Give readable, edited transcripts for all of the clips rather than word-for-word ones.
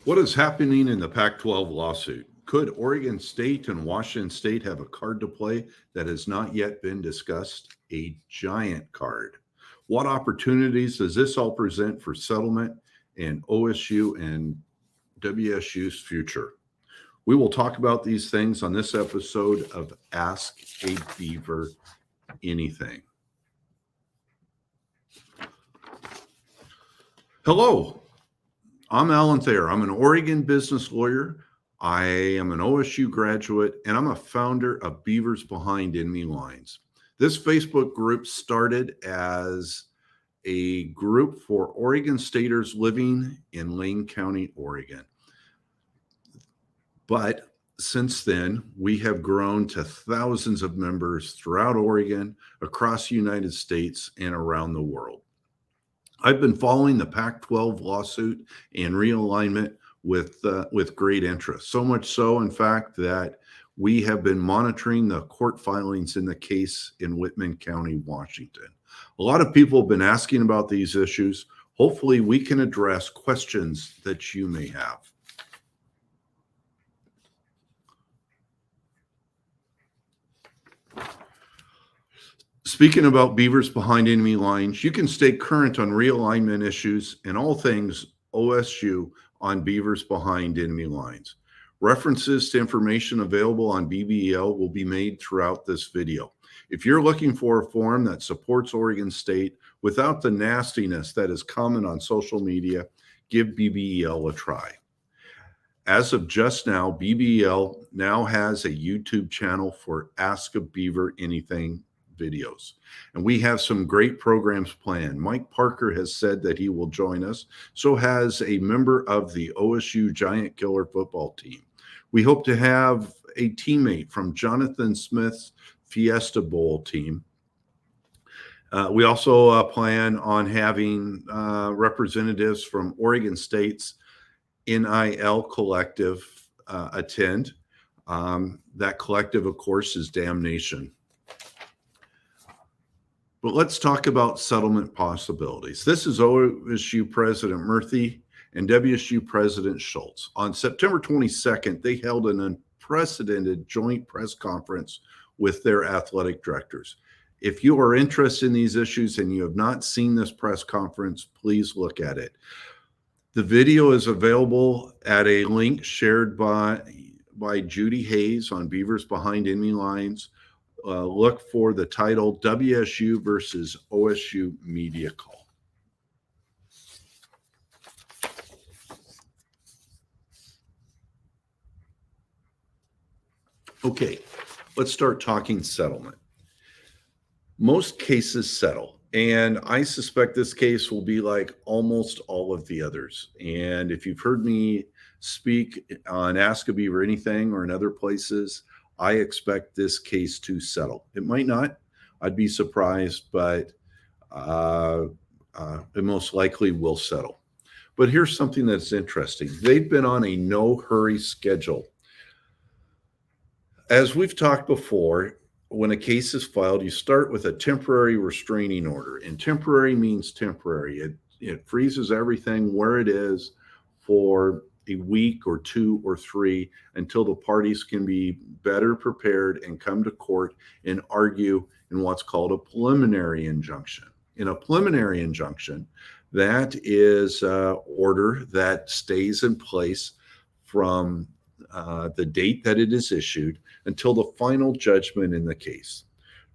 What is happening in the Pac-12 lawsuit? Could Oregon State and Washington State have a card to play that has not yet been discussed? A giant card. What opportunities does this all present for settlement in OSU and WSU's future? We will talk about these things on this episode of Ask a Beaver Anything. Hello, I'm Alan Thayer. I'm an Oregon business lawyer. I am an OSU graduate, and I'm a founder of Beavers Behind Enemy Lines. This Facebook group started as a group for Oregon Staters living in Lane County, Oregon. But since then, we have grown to thousands of members throughout Oregon, across the United States, and around the world. I've been following the Pac-12 lawsuit and realignment with great interest. So much so, in fact, that we have been monitoring the court filings in the case in Whitman County, Washington. A lot of people have been asking about these issues. Hopefully, we can address questions that you may have. Speaking about Beavers Behind Enemy Lines, you can stay current on realignment issues and all things OSU on Beavers Behind Enemy Lines. References to information available on BBEL will be made throughout this video. If you're looking for a forum that supports Oregon State without the nastiness that is common on social media, give BBEL a try. As of just now, BBEL now has a YouTube channel for Ask a Beaver Anything videos. And we have some great programs planned. Mike Parker has said that he will join us. So has a member of the OSU Giant Killer football team. We hope to have a teammate from Jonathan Smith's Fiesta Bowl team. We also plan on having representatives from Oregon State's NIL collective attend. That collective, of course, is Damnation. But let's talk about settlement possibilities. This is OSU President Murthy and WSU President Schultz. On September 22nd, they held an unprecedented joint press conference with their athletic directors. If you are interested in these issues and you have not seen this press conference, please look at it. The video is available at a link shared by Judy Hayes on Beavers Behind Enemy Lines. Look for the title WSU versus OSU Media Call. Okay, let's start talking settlement. Most cases settle, and I suspect this case will be like almost all of the others. And if you've heard me speak on Ask a Beaver Anything or in other places, I expect this case to settle. It might not. I'd be surprised, but it most likely will settle. But here's something that's interesting. They've been on a no-hurry schedule. As we've talked before, when a case is filed, you start with a temporary restraining order. And temporary means temporary. It freezes everything where it is for a week or two or three until the parties can be better prepared and come to court and argue in what's called a preliminary injunction. In a preliminary injunction, that is an order that stays in place from the date that it is issued until the final judgment in the case.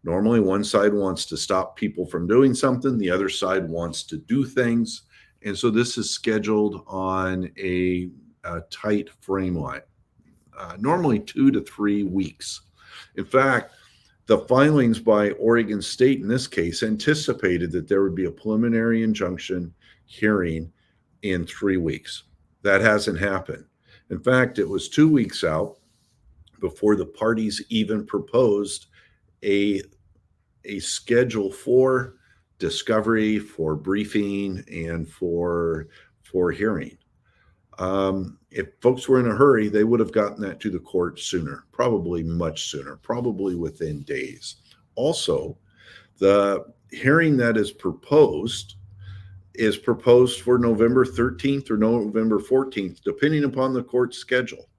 Normally, one side wants to stop people from doing something, the other side wants to do things. And so this is scheduled on a tight frame line, normally 2 to 3 weeks. In fact, the filings by Oregon State in this case anticipated that there would be a preliminary injunction hearing in 3 weeks. That hasn't happened. In fact, it was 2 weeks out before the parties even proposed a schedule for discovery, for briefing, and for hearing. If folks were in a hurry, they would have gotten that to the court sooner, probably much sooner, probably within days. Also, the hearing that is proposed is proposed for November 13th or November 14th, depending upon the court's schedule.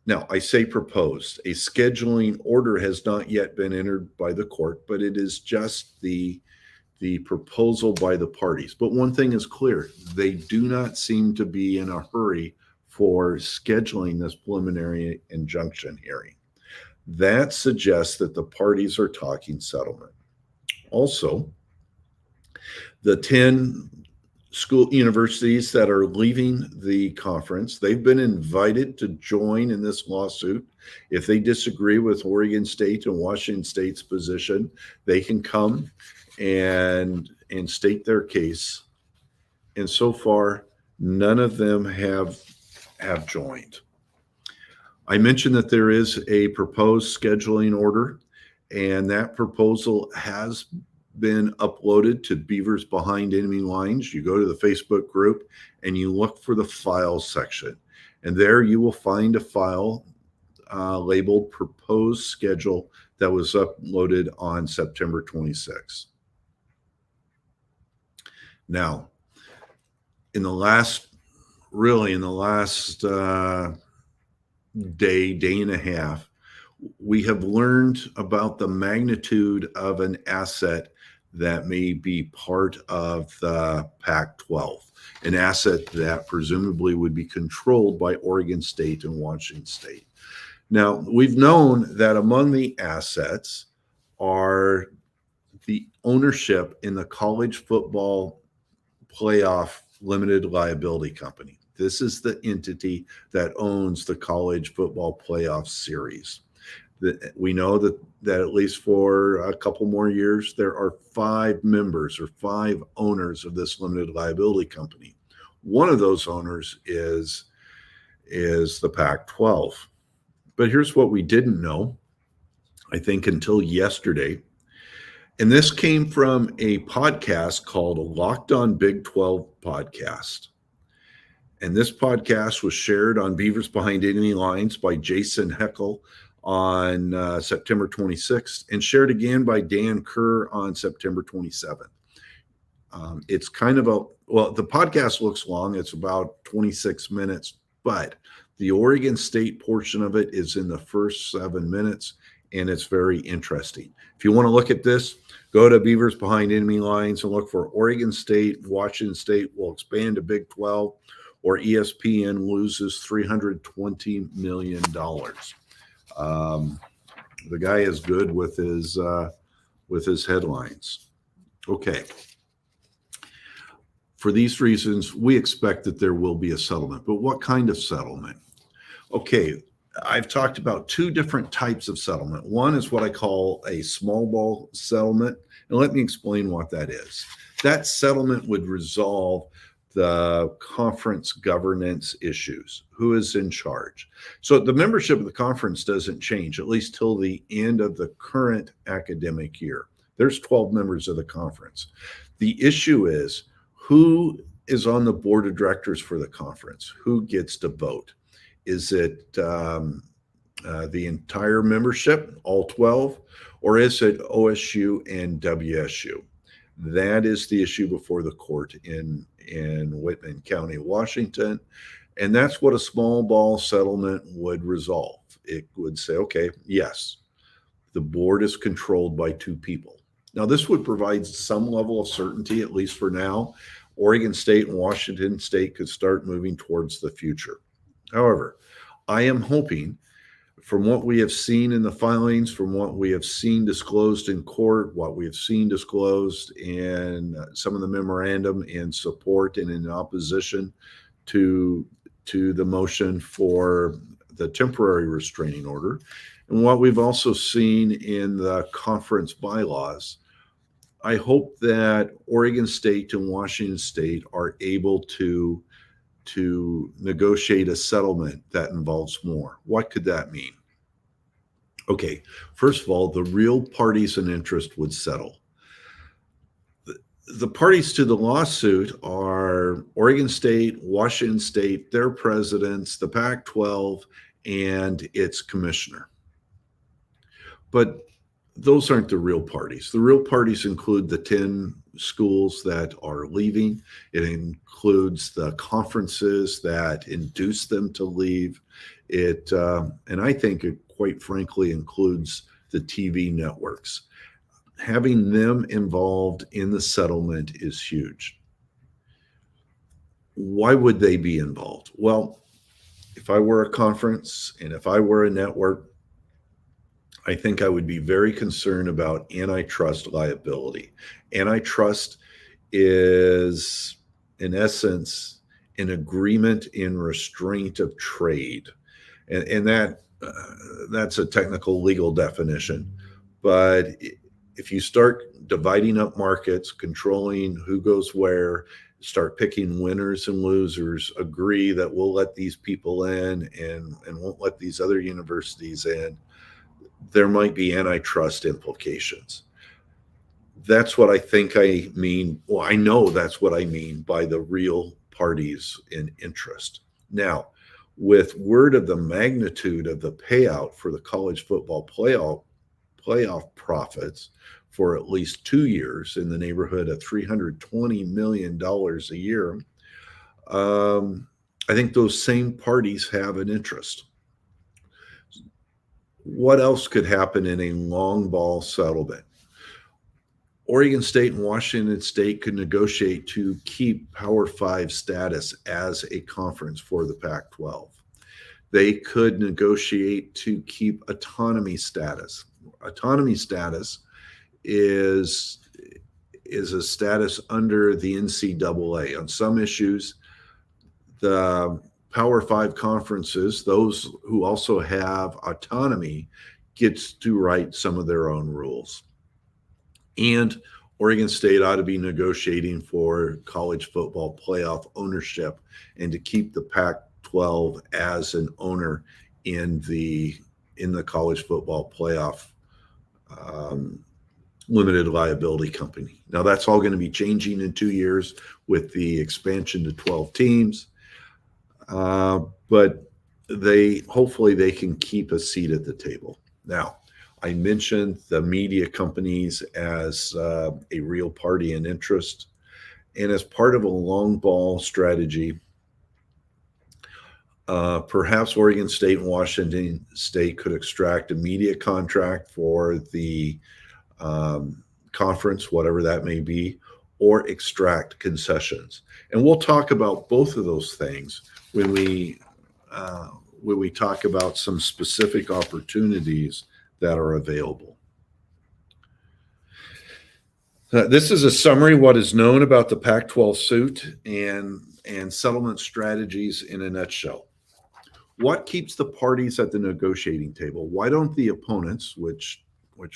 Now, I say proposed. A scheduling order has not yet been entered by the court, but it is just the proposal by the parties. But one thing is clear, they do not seem to be in a hurry for scheduling this preliminary injunction hearing. That suggests that the parties are talking settlement. Also, the 10 school universities that are leaving the conference, they've been invited to join in this lawsuit. If they disagree with Oregon State and Washington State's position, they can come and state their case. And so far, none of them have joined. I mentioned that there is a proposed scheduling order, and that proposal has been uploaded to Beaver's Behind Enemy Lines. You go to the Facebook group and you look for the files section, and there you will find a file labeled proposed schedule that was uploaded on September 26th. Now, in the last day and a half, we have learned about the magnitude of an asset that may be part of the Pac-12, an asset that presumably would be controlled by Oregon State and Washington State. Now, we've known that among the assets are the ownership in the college football playoff limited liability company. This is the entity that owns the college football playoff series. We know that at least for a couple more years, there are 5 members or 5 owners of this limited liability company. One of those owners is the Pac-12. But here's what we didn't know, I think, until yesterday. And this came from a podcast called Locked On Big 12 Podcast. And this podcast was shared on Beaver's Behind Enemy Lines by Jason Heckel on September 26th, and shared again by Dan Kerr on September 27th. It's kind of the podcast looks long. It's about 26 minutes, but the Oregon State portion of it is in the first 7 minutes, and it's very interesting. If you want to look at this, go to Beaver's Behind Enemy Lines and look for Oregon State, Washington State will expand to Big 12, or ESPN loses $320 million. The guy is good with his headlines. Okay. For these reasons, we expect that there will be a settlement. But what kind of settlement? Okay, I've talked about 2 different types of settlement. One is what I call a small ball settlement. And let me explain what that is. That settlement would resolve the conference governance issues. Who is in charge? So the membership of the conference doesn't change, at least till the end of the current academic year. There's 12 members of the conference. The issue is who is on the board of directors for the conference? Who gets to vote? Is it the entire membership, all 12, or is it OSU and WSU? That is the issue before the court in Whitman County, Washington. And that's what a small ball settlement would resolve. It would say, okay, yes, the board is controlled by 2 people. Now, this would provide some level of certainty, at least for now. Oregon State and Washington State could start moving towards the future. However, I am hoping, from what we have seen in the filings, from what we have seen disclosed in court, what we have seen disclosed in some of the memorandum in support and in opposition to the motion for the temporary restraining order, and what we've also seen in the conference bylaws, I hope that Oregon State and Washington State are able to negotiate a settlement that involves more. What could that mean? Okay, first of all, the real parties in interest would settle. The parties to the lawsuit are Oregon State, Washington State, their presidents, the Pac-12, and its commissioner. But those aren't the real parties. The real parties include the 10 schools that are leaving. It includes the conferences that induce them to leave. And I think it quite frankly includes the TV networks. Having them involved in the settlement is huge. Why would they be involved? Well, if I were a conference and if I were a network, I think I would be very concerned about antitrust liability. Antitrust is, in essence, an agreement in restraint of trade, and that's a technical legal definition. But if you start dividing up markets, controlling who goes where, start picking winners and losers, agree that we'll let these people in and won't let these other universities in, there might be antitrust implications. That's what I think I mean. Well, I know that's what I mean by the real parties in interest. Now, with word of the magnitude of the payout for the college football playoff profits for at least 2 years in the neighborhood of $320 million a year, I think those same parties have an interest. What else could happen in a long ball settlement? Oregon State and Washington State could negotiate to keep Power Five status as a conference for the Pac 12. They could negotiate to keep autonomy status. Autonomy status is a status under the NCAA. On some issues, the Power Five conferences, those who also have autonomy, gets to write some of their own rules. And Oregon State ought to be negotiating for college football playoff ownership and to keep the Pac-12 as an owner in the college football playoff limited liability company. Now that's all going to be changing in 2 years with the expansion to 12 teams, but hopefully they can keep a seat at the table. Now, I mentioned the media companies as a real party in interest. And as part of a long ball strategy, perhaps Oregon State and Washington State could extract a media contract for the conference, whatever that may be, or extract concessions. And we'll talk about both of those things when we talk about some specific opportunities that are available. This is a summary of what is known about the Pac-12 suit and settlement strategies in a nutshell. What keeps the parties at the negotiating table? Why don't the opponents, which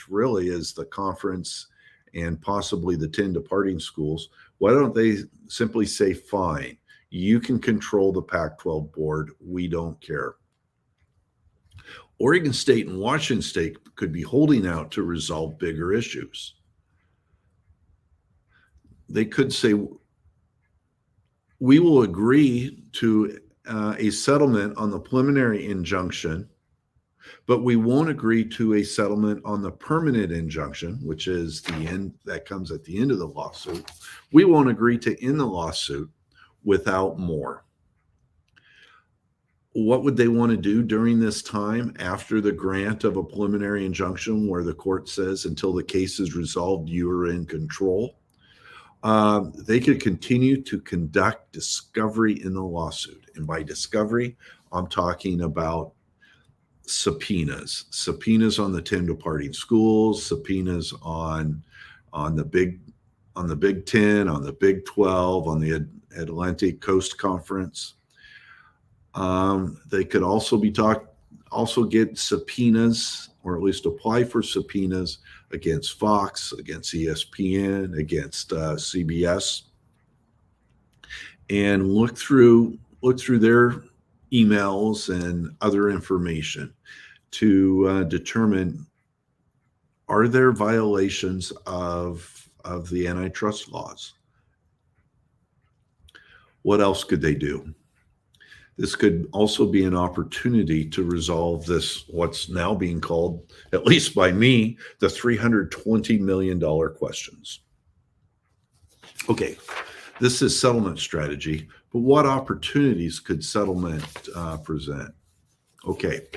really is the conference and possibly the 10 departing schools, why don't they simply say, fine, you can control the Pac-12 board, we don't care? Oregon State and Washington State could be holding out to resolve bigger issues. They could say, we will agree to a settlement on the preliminary injunction, but we won't agree to a settlement on the permanent injunction, which is the end that comes at the end of the lawsuit. We won't agree to end the lawsuit without more. What would they want to do during this time after the grant of a preliminary injunction where the court says until the case is resolved, you are in control? They could continue to conduct discovery in the lawsuit. And by discovery, I'm talking about subpoenas on the 10 departing schools, subpoenas on the Big Ten, on the Big 12, on the Atlantic Coast Conference. They could also get subpoenas, or at least apply for subpoenas against Fox, against ESPN, against CBS, and look through their emails and other information to determine, are there violations of the antitrust laws? What else could they do? This could also be an opportunity to resolve this, what's now being called, at least by me, the $320 million questions. Okay, this is settlement strategy, but what opportunities could settlement present? Okay,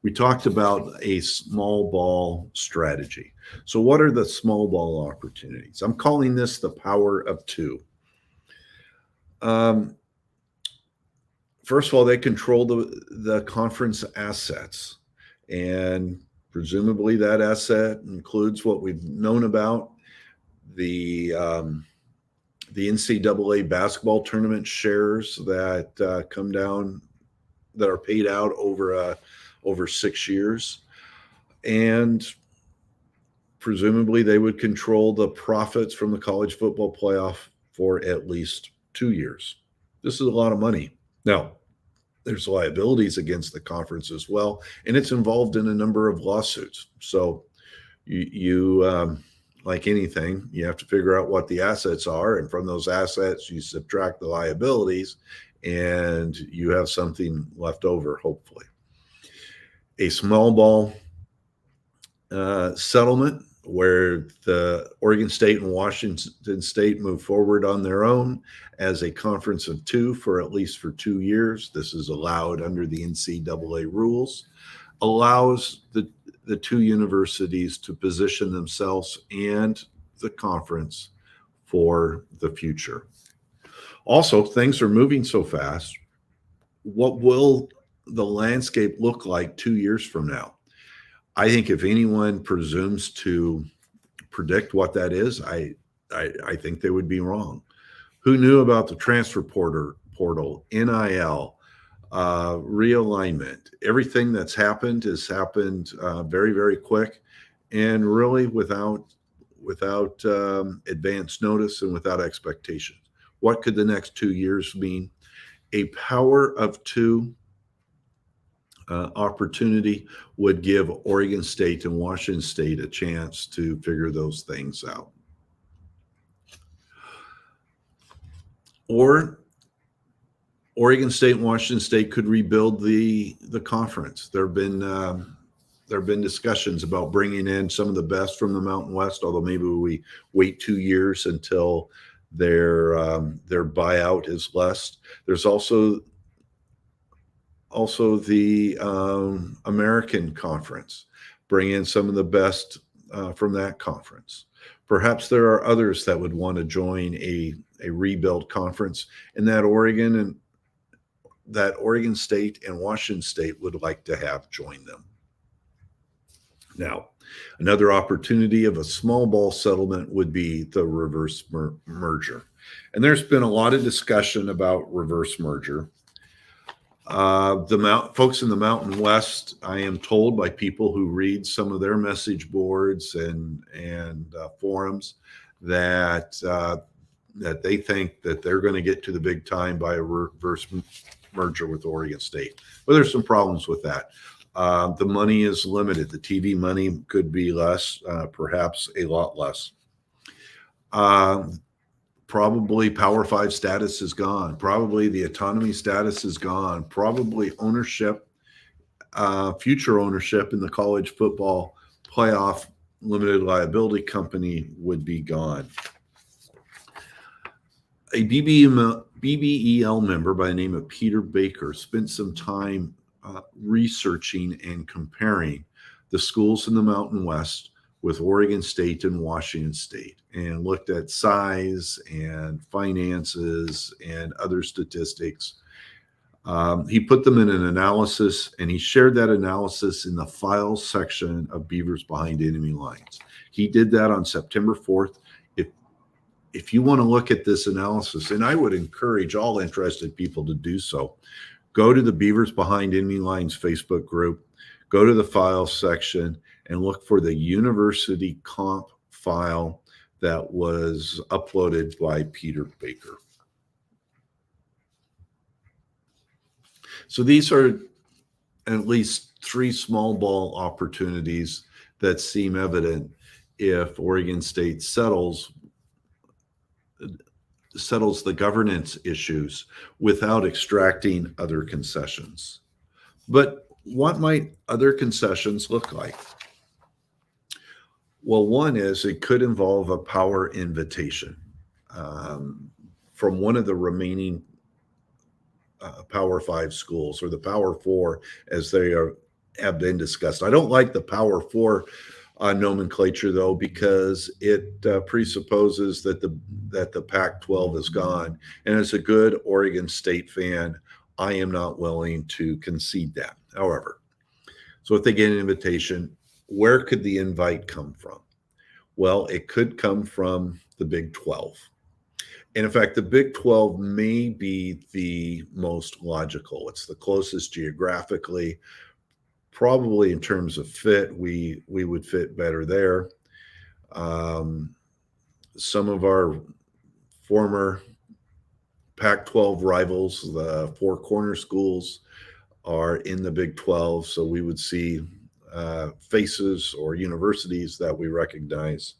we talked about a small ball strategy. So, what are the small ball opportunities? I'm calling this the power of two. Um, First of all, they control the conference assets, and presumably that asset includes what we've known about the the NCAA basketball tournament shares that come down that are paid out over 6 years, and presumably they would control the profits from the college football playoff for at least 2 years. This is a lot of money. Now, there's liabilities against the conference as well, and it's involved in a number of lawsuits. So you like anything, you have to figure out what the assets are, and from those assets, you subtract the liabilities, and you have something left over, hopefully. A small ball settlement where the Oregon State and Washington State move forward on their own as a conference of two for at least for 2 years. This is allowed under the NCAA rules, allows the two universities to position themselves and the conference for the future. Also, things are moving so fast. What will the landscape look like 2 years from now? I think if anyone presumes to predict what that is, I think they would be wrong. Who knew about the transfer portal, NIL, realignment? Everything that's happened has happened very, very quick, and really without advance notice and without expectations. What could the next 2 years mean? A power of two opportunity would give Oregon State and Washington State a chance to figure those things out. Or Oregon State and Washington State could rebuild the conference. There have been discussions about bringing in some of the best from the Mountain West, although maybe we wait 2 years until their buyout is less. There's also the American Conference, bring in some of the best from that conference. Perhaps there are others that would want to join a rebuild conference, and that Oregon State and Washington State would like to have join them. Now, another opportunity of a small ball settlement would be the reverse merger. And there's been a lot of discussion about reverse merger. Folks in the Mountain West, I am told by people who read some of their message boards and forums that they think that they're going to get to the big time by a reverse merger with Oregon State. But there's some problems with that. The money is limited. The TV money could be less, perhaps a lot less. Probably Power 5 status is gone. Probably the autonomy status is gone. Probably ownership, future ownership in the college football playoff limited liability company would be gone. A BBEL member by the name of Peter Baker spent some time researching and comparing the schools in the Mountain West with Oregon State and Washington State, and looked at size and finances and other statistics. He put them in an analysis, and he shared that analysis in the files section of Beaver's Behind Enemy Lines. He did that on September 4th. If you want to look at this analysis, and I would encourage all interested people to do so, go to the Beavers Behind Enemy Lines Facebook group, go to the files section, and look for the university comp file that was uploaded by Peter Baker. So these are at least 3 small ball opportunities that seem evident if Oregon State settles the governance issues without extracting other concessions. But what might other concessions look like? Well, one is it could involve a power invitation. um, from one of the remaining Power Five schools, or the Power Four as they have been discussed. I don't like the Power Four nomenclature though, because it presupposes that the Pac-12 is gone. And as a good Oregon State fan, I am not willing to concede that. However, so if they get an invitation, where could the invite come from? Well, it could come from the Big 12. And in fact, the Big 12 may be the most logical. It's the closest geographically. Probably in terms of fit, we would fit better there. Um, some of our former Pac-12 rivals, the Four Corner schools, are in the Big 12, so we would see faces or universities that we recognize.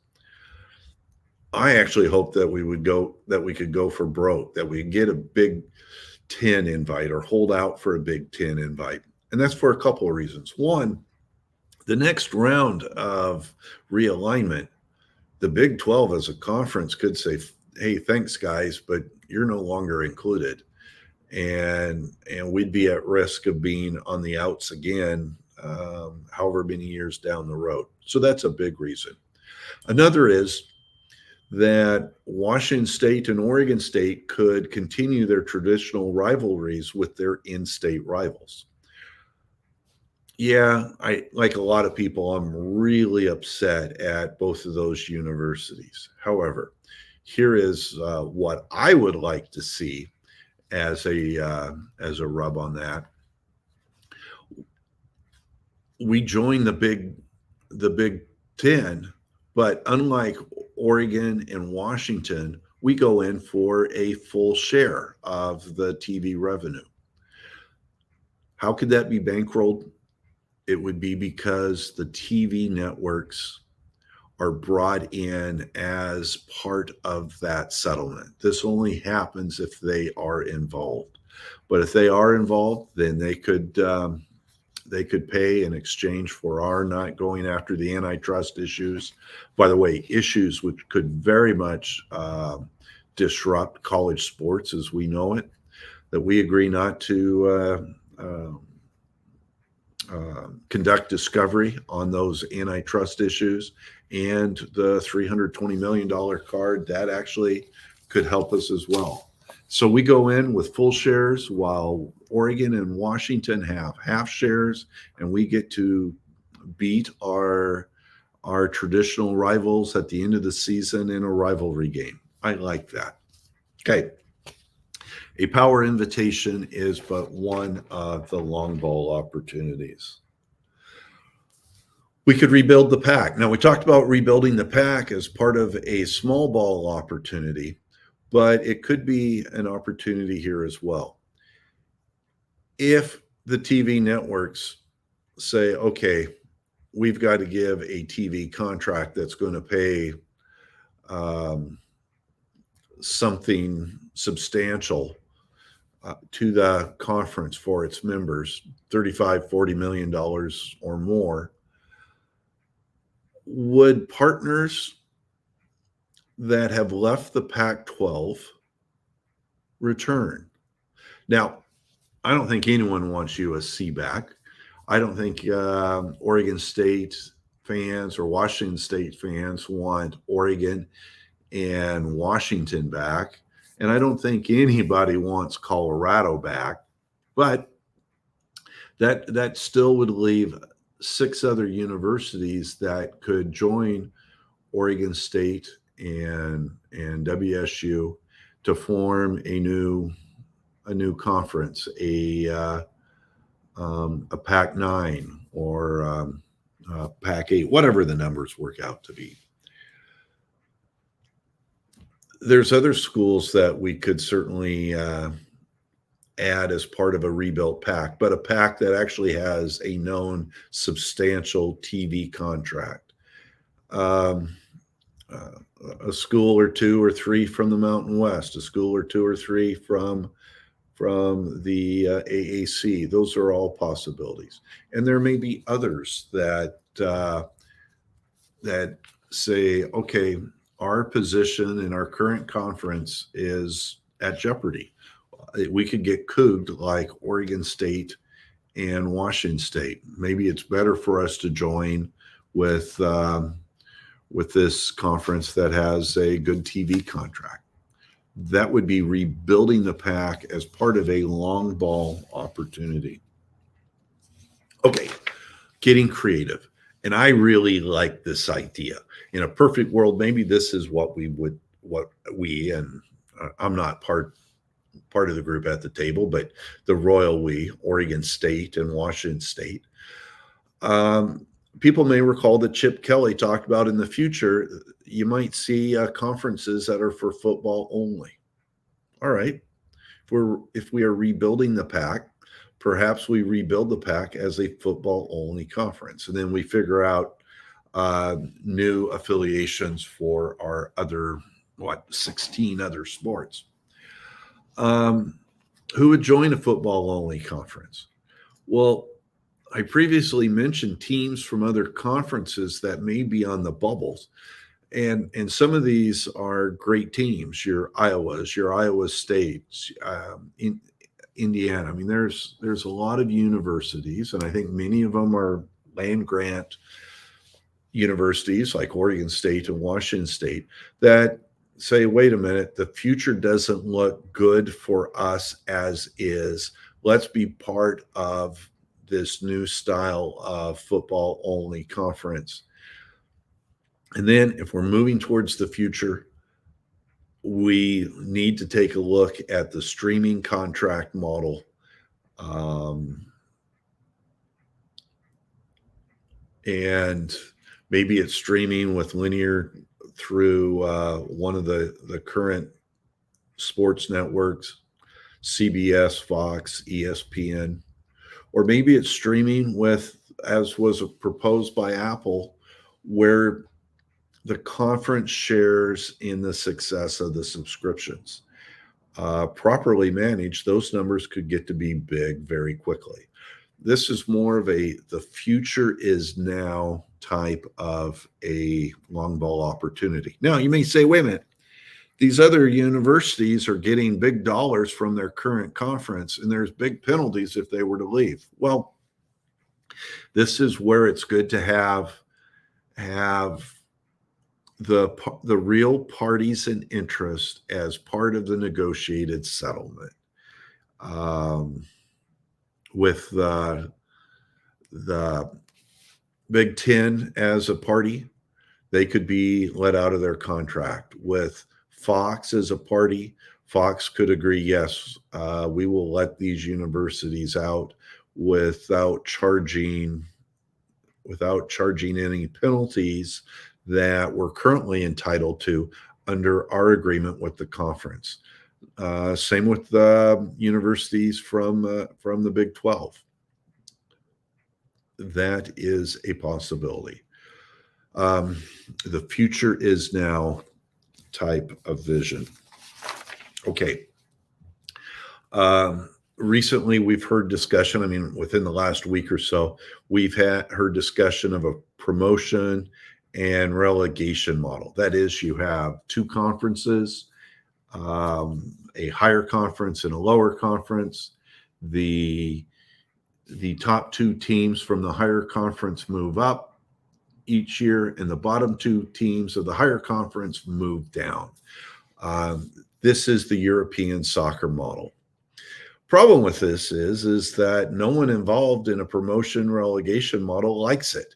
I actually hope that we could go for broke, that we get a Big 10 invite or hold out for a Big 10 invite. And that's for a couple of reasons. One, the next round of realignment, the Big 12 as a conference could say, hey, thanks, guys, but you're no longer included. And we'd be at risk of being on the outs again, however many years down the road. So that's a big reason. Another is that Washington State and Oregon State could continue their traditional rivalries with their in-state rivals. Yeah, I like a lot of people, I'm really upset at both of those universities. However, here is what I would like to see as a rub on that. We join the Big 10, but unlike Oregon and Washington, we go in for a full share of the TV revenue. How could that be bankrolled? It would be because the TV networks are brought in as part of that settlement. This only happens if they are involved. But if they are involved, then they could pay in exchange for our not going after the antitrust issues. By the way, issues which could very much disrupt college sports as we know it. That we agree not to conduct discovery on those antitrust issues, and the $320 million card that actually could help us as well. So we go in with full shares while Oregon and Washington have half shares, and we get to beat our traditional rivals at the end of the season in a rivalry game. I like that. Okay. A power invitation is but one of the long ball opportunities. We could rebuild the pack. Now, we talked about rebuilding the pack as part of a small ball opportunity, but it could be an opportunity here as well. If the TV networks say, okay, we've got to give a TV contract that's going to pay something substantial to the conference for its members, $35-40 million or more, would partners that have left the Pac-12 return? Now, I don't think anyone wants USC back. I don't think Oregon State fans or Washington State fans want Oregon and Washington back. And I don't think anybody wants Colorado back. But that still would leave 6 other universities that could join Oregon State and WSU to form a new conference, a Pac-9 or Pac-8, whatever the numbers work out to be. There's other schools that we could certainly add as part of a rebuilt pack, but a pack that actually has a known substantial TV contract. A school or 2 or 3 from the Mountain West, a school or 2 or 3 from the AAC. Those are all possibilities, and there may be others that say, okay, our position in our current conference is at jeopardy. We could get couged like Oregon State and Washington State. Maybe it's better for us to join with this conference that has a good TV contract. That would be rebuilding the pack as part of a long ball opportunity. Okay, getting creative. And I really like this idea. In a perfect world, maybe this is what we, and I'm not part of the group at the table, but the royal we, Oregon State and Washington State. People may recall that Chip Kelly talked about in the future, you might see conferences that are for football only. All right. If we are rebuilding the pack, perhaps we rebuild the pack as a football only conference. And then we figure out new affiliations for our other, 16 other sports. Who would join a football only conference? Well, I previously mentioned teams from other conferences that may be on the bubbles. And some of these are great teams, your Iowas, your Iowa States, in Indiana. I mean, there's a lot of universities, and I think many of them are land grant universities like Oregon State and Washington State that say, wait a minute, the future doesn't look good for us as is. Let's be part of this new style of football only conference. And then if we're moving towards the future, we need to take a look at the streaming contract model. And maybe it's streaming with linear through one of the current sports networks, CBS, Fox, ESPN, or maybe it's streaming with, as was proposed by Apple, where the conference shares in the success of the subscriptions. Properly managed, those numbers could get to be big very quickly. This is more of the future is now type of a long ball opportunity. Now, you may say, wait a minute, these other universities are getting big dollars from their current conference, and there's big penalties if they were to leave. Well, this is where it's good to have the real parties in interest as part of the negotiated settlement. With the Big Ten as a party, they could be let out of their contract. With Fox as a party, Fox could agree, yes, we will let these universities out without charging any penalties that we're currently entitled to under our agreement with the conference. Same with the universities from the Big 12. That is a possibility. The future is now type of vision. Okay. Recently, we've heard discussion, I mean, within the last week or so, we've heard discussion of a promotion and relegation model. That is, you have two conferences, a higher conference and a lower conference. The top two teams from the higher conference move up each year, and the bottom two teams of the higher conference move down. This is the European soccer model. Problem with this is that no one involved in a promotion relegation model likes it.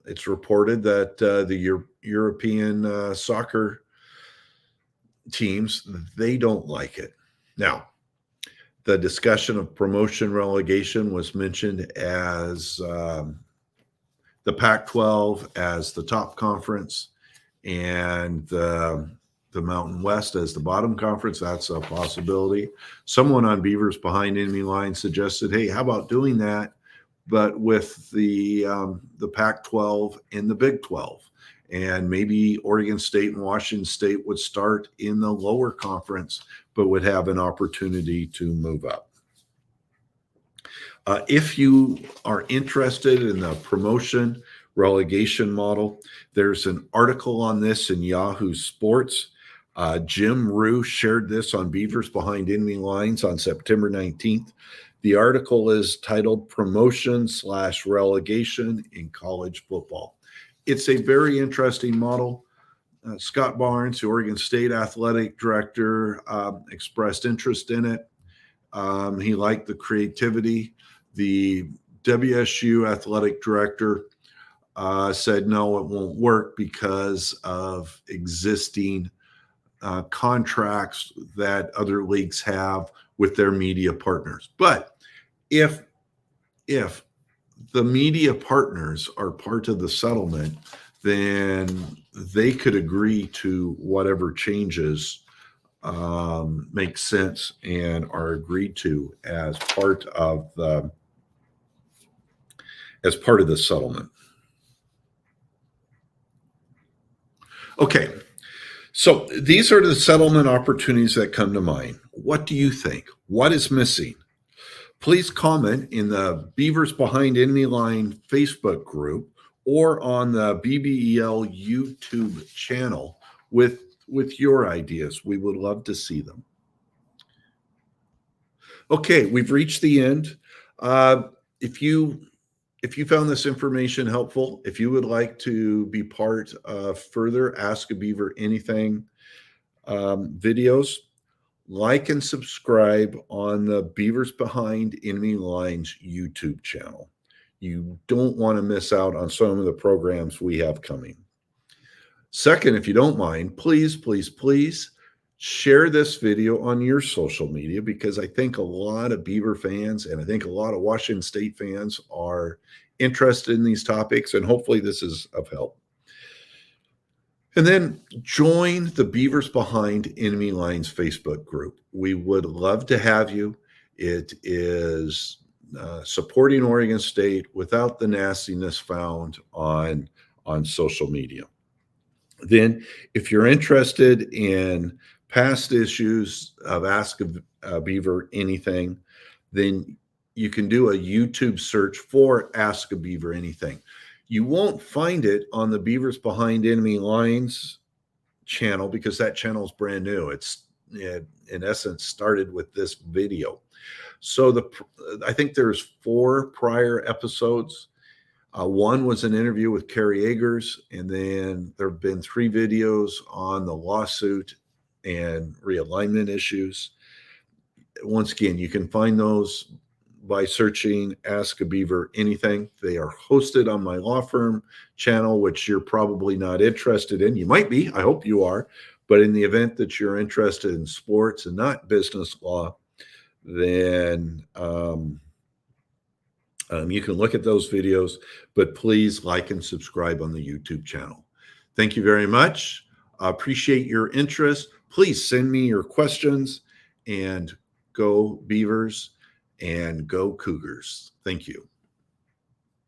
It's reported that the European soccer teams, they don't like it. Now, the discussion of promotion relegation was mentioned as the Pac-12 as the top conference and the Mountain West as the bottom conference. That's a possibility. Someone on Beaver's Behind Enemy Line suggested, hey, how about doing that, but with the Pac-12 and the Big 12? And maybe Oregon State and Washington State would start in the lower conference, but would have an opportunity to move up. If you are interested in the promotion relegation model. There's an article on this in Yahoo Sports. Jim Rue shared this on Beavers Behind Enemy Lines on September 19th. The article is titled Promotion/Relegation in College Football. It's a very interesting model. Scott Barnes, the Oregon State athletic director, expressed interest in it. He liked the creativity. The WSU athletic director said, no, it won't work because of existing contracts that other leagues have with their media partners. But if the media partners are part of the settlement, then they could agree to whatever changes make sense and are agreed to as part of the settlement. Okay, so these are the settlement opportunities that come to mind. What do you think? What is missing? Please comment in the Beavers Behind Enemy Line Facebook group or on the BBEL YouTube channel with your ideas. We would love to see them. Okay, we've reached the end. If you found this information helpful, if you would like to be part of further Ask a Beaver Anything videos, like and subscribe on the Beavers Behind Enemy Lines YouTube channel. You don't want to miss out on some of the programs we have coming. Second, if you don't mind, please, please, please share this video on your social media, because I think a lot of Beaver fans and I think a lot of Washington State fans are interested in these topics, and hopefully this is of help. And then join the Beavers Behind Enemy Lines Facebook group. We would love to have you. It is supporting Oregon State without the nastiness found on social media. Then, if you're interested in past issues of Ask a Beaver Anything, then you can do a YouTube search for Ask a Beaver Anything. You won't find it on the Beavers Behind Enemy Lines channel because that channel is brand new. It's in essence started with this video. So I think there's 4 prior episodes. One was an interview with Kerry Agers, and then there have been 3 videos on the lawsuit and realignment issues. Once again, you can find those by searching Ask a Beaver Anything. They are hosted on my law firm channel, which you're probably not interested in. You might be, I hope you are, but in the event that you're interested in sports and not business law, then you can look at those videos, but please like and subscribe on the YouTube channel. Thank you very much. I appreciate your interest. Please send me your questions, and go Beavers and go Cougars. Thank you.